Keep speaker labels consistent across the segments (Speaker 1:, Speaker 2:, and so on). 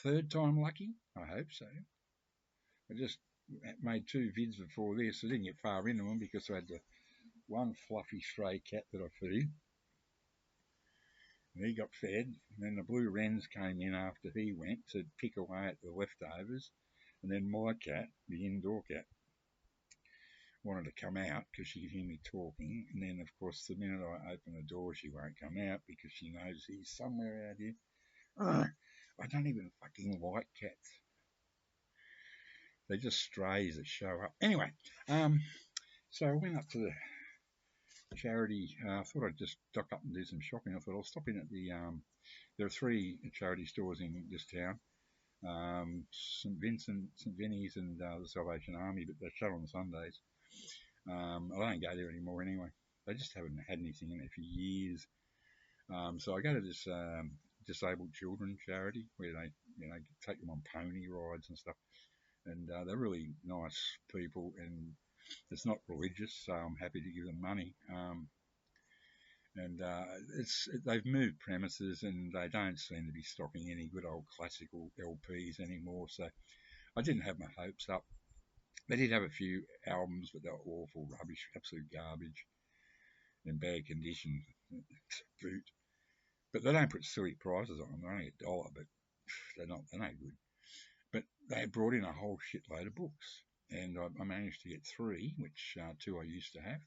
Speaker 1: Third time lucky? I hope so. I just made 2 vids before this. I didn't get far into them because I had the one fluffy stray cat that I feed. And he got fed. And then the blue wrens came in after he went to pick away at the leftovers. And then my cat, the indoor cat, wanted to come out because she could hear me talking. And then, of course, the minute I open the door, she won't come out because she knows he's somewhere out here. I don't even fucking like cats. They're just strays that show up. Anyway, so I went up to the charity. I thought I'd just dock up and do some shopping. I thought I'll stop in at the. There are 3 charity stores in this town. St Vincent, St Vinny's, and the Salvation Army, but they're shut on Sundays. I don't go there anymore anyway. They just haven't had anything in there for years. So I go to this disabled children charity where they, take them on pony rides and stuff. And they're really nice people, and it's not religious, so I'm happy to give them money. And they've moved premises, and they don't seem to be stocking any good old classical LPs anymore. So I didn't have my hopes up. They did have a few albums, but they were awful rubbish, absolute garbage, in bad condition to boot. But they don't put silly prices on them. They're only $1, but they're no good. But they brought in a whole shitload of books, and I managed to get 3, which 2 I used to have.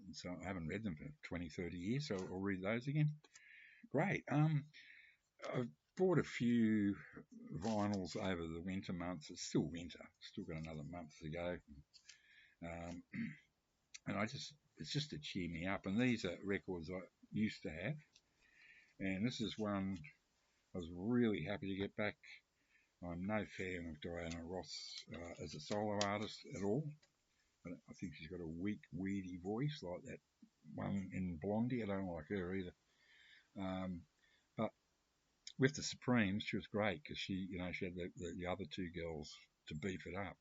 Speaker 1: And so I haven't read them for 20, 30 years, so I'll read those again. Great. I've bought a few vinyls over the winter months. It's still winter. Still got another month to go. And it's just to cheer me up. And these are records I used to have. And this is one I was really happy to get back. I'm no fan of Diana Ross as a solo artist at all. I think she's got a weak, weedy voice like that one in Blondie. I don't like her either. But with the Supremes, she was great because she had the other 2 girls to beef it up.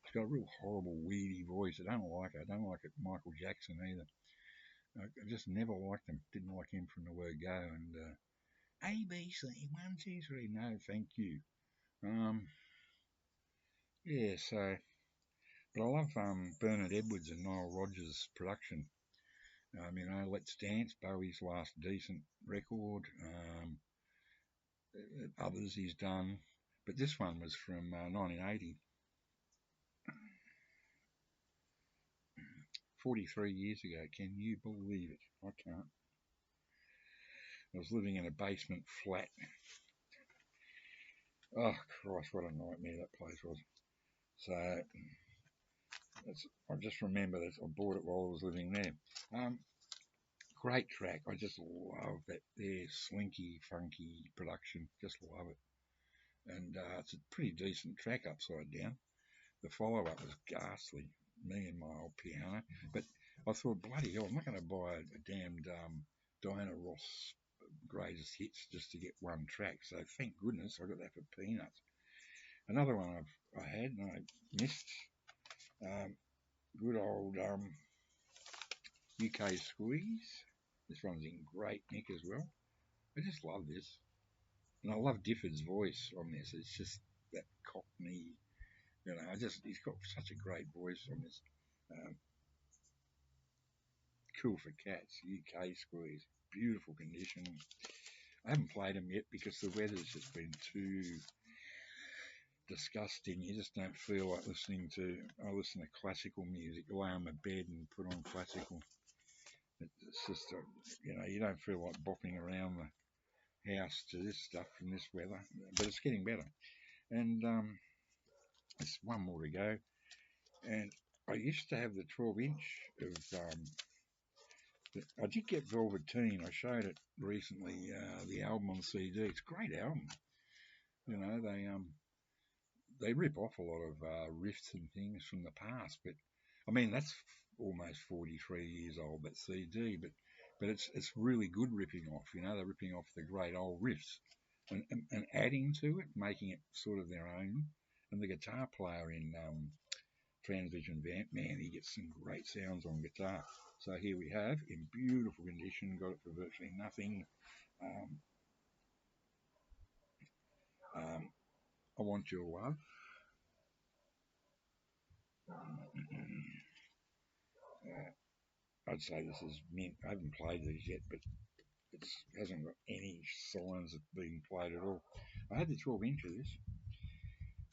Speaker 1: She's got a real horrible, weedy voice. I don't like her. I don't like it. Michael Jackson either. I just never liked him. Didn't like him from the word go. And ABC 1, 2, 3. No, thank you. Yeah. So, but I love Bernard Edwards and Nile Rodgers' production. Let's Dance, Bowie's last decent record. Others he's done, but this one was from 1980. 43 years ago. Can you believe it? I can't. I was living in a basement flat. Oh, Christ, what a nightmare that place was. So, I just remember that I bought it while I was living there. Great track. I just love that there slinky, funky production. Just love it. And it's a pretty decent track upside down. The follow-up was ghastly. Me and my old piano. But I thought, bloody hell, I'm not going to buy a damned Diana Ross greatest hits just to get one track. So thank goodness I got that for peanuts. Another one I had and I missed. Good old UK Squeeze. This one's in great nick as well. I just love this. And I love Difford's voice on this. It's just that cockney, he's got such a great voice on this. Cool for Cats, UK Squeeze. Beautiful condition. I haven't played them yet because the weather's just been too disgusting. You just don't feel like listening to. I listen to classical music, lay on my bed and put on classical. It's just, you don't feel like bopping around the house to this stuff from this weather, but it's getting better. And there's one more to go. And I used to have the 12-inch of. I did get Velveteen. I showed it recently. The album on CD. It's a great album. They rip off a lot of riffs and things from the past, but I mean that's almost 43 years old, that CD, but it's really good ripping off. They're ripping off the great old riffs and adding to it, making it sort of their own. And the guitar player in Transvision Vamp, man, he gets some great sounds on guitar. So here we have, in beautiful condition, got it for virtually nothing. I Want Your Love. I'd say this is mint. I haven't played these yet, but it hasn't got any signs of being played at all. I had the 12 inch of this.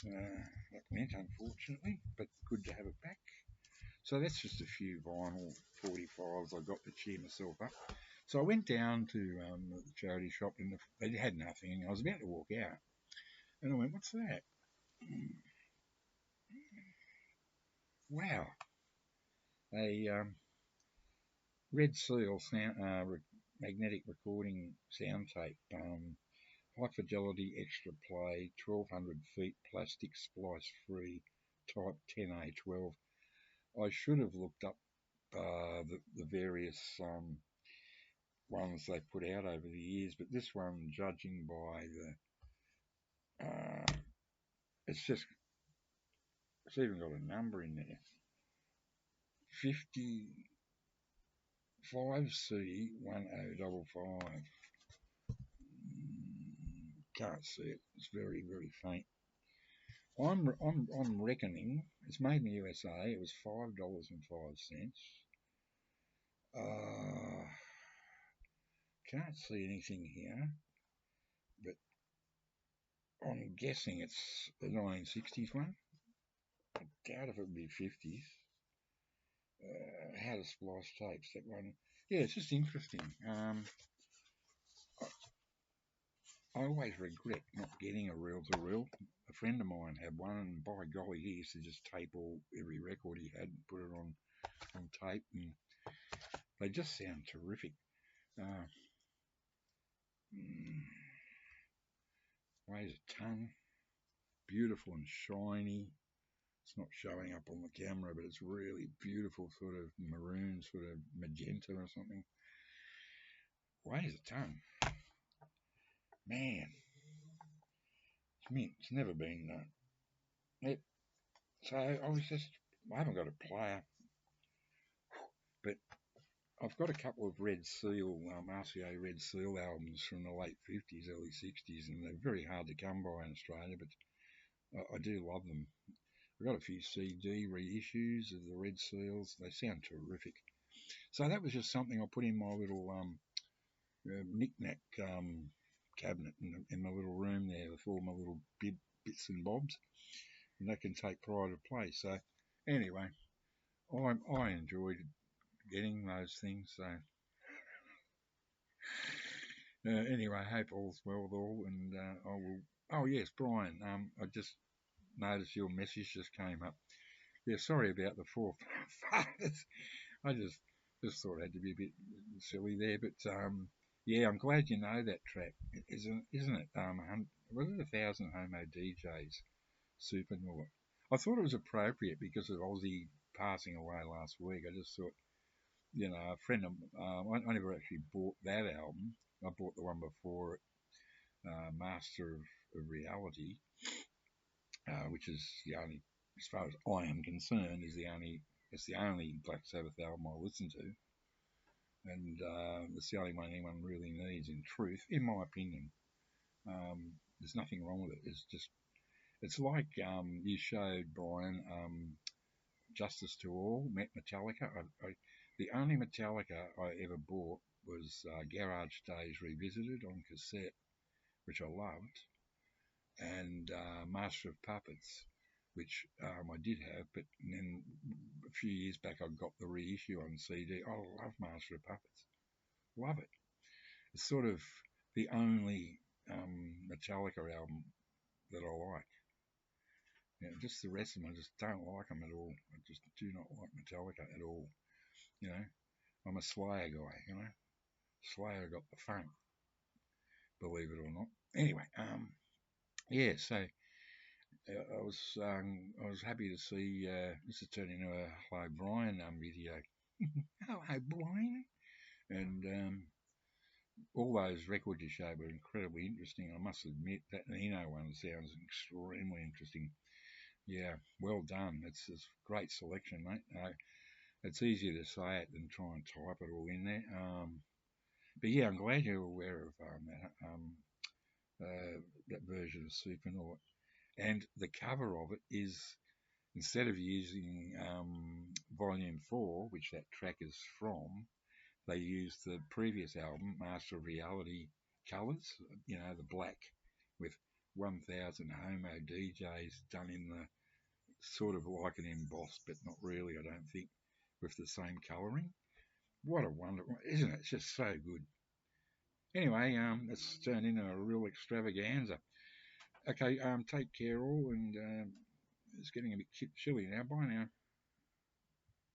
Speaker 1: That went, unfortunately, but good to have it back. So that's just a few vinyl 45s I got to cheer myself up. So I went down to the charity shop and they had nothing. I was about to walk out, and I went, "What's that?" Wow, a Red Seal sound, magnetic recording sound tape, high fidelity extra play, 1200 feet, plastic splice free, type 10A12. I should have looked up the various ones they put out over the years, but this one, judging by it's just, it's even got a number in there, 55C1055. Can't see it. It's very, very faint. I'm reckoning it's made in the USA. It was $5.05. Uh, can't see anything here, but I'm guessing it's the 1960s one. I doubt if it would be 50s. How to splice tapes, that one. Yeah, it's just interesting. I always regret not getting a reel to reel. A friend of mine had one, and by golly, he used to just tape every record he had and put it on tape, and they just sound terrific. Uh, mm, weighs a ton, beautiful and shiny. It's not showing up on the camera, but it's really beautiful, sort of maroon, sort of magenta or something. Weighs a ton. Man, it's mint. It's never been it. So I haven't got a player, but I've got a couple of Red Seal, RCA Red Seal albums from the late 50s, early 60s, and they're very hard to come by in Australia, but I do love them. I've got a few CD reissues of the Red Seals. They sound terrific. So that was just something I put in my little knick-knack cabinet in my little room there with all my little bits and bobs, and that can take pride of place. So anyway, I enjoyed getting those things. So anyway, I hope all's well with all, and I will. Oh yes, Brian. I just noticed your message just came up. Yeah, sorry about the forefathers. I just thought I had to be a bit silly there, but yeah, I'm glad you know that track, isn't it? Was it 1,000 Homo DJs Supernova? I thought it was appropriate because of Ozzy passing away last week. I just thought, a friend of I never actually bought that album. I bought the one before it, Master of Reality, which is the only, as far as I am concerned, it's the only Black Sabbath album I listen to, and it's the only one anyone really needs. In truth, in my opinion, there's nothing wrong with it. It's like you showed Brian, Justice to All, Met Metallica. The only Metallica I ever bought was Garage Days Revisited on cassette, which I loved, and Master of Puppets, which I did have, but then a few years back I got the reissue on CD. I love Master of Puppets, love it. It's sort of the only Metallica album that I like. Just the rest of them, I just don't like them at all. I just do not like Metallica at all. You know, I'm a Slayer guy. Slayer got the funk, believe it or not. Anyway, yeah. So I was happy to see this has turned into a Hello Brian video. Hello Brian, and all those records you showed were incredibly interesting. I must admit that Nino one sounds extremely interesting. Yeah, well done. It's a great selection, mate. It's easier to say it than try and type it all in there. But yeah, I'm glad you're aware of that version of Supernova. And the cover of it is, instead of using Volume 4, which that track is from, they used the previous album, Master of Reality colours, the black with 1000 Homo DJs done in the sort of like an embossed, but not really, I don't think, with the same colouring. What a wonder, isn't it? It's just so good. Anyway, it's turned into a real extravaganza. Okay, take care all, and it's getting a bit chilly now. Bye now.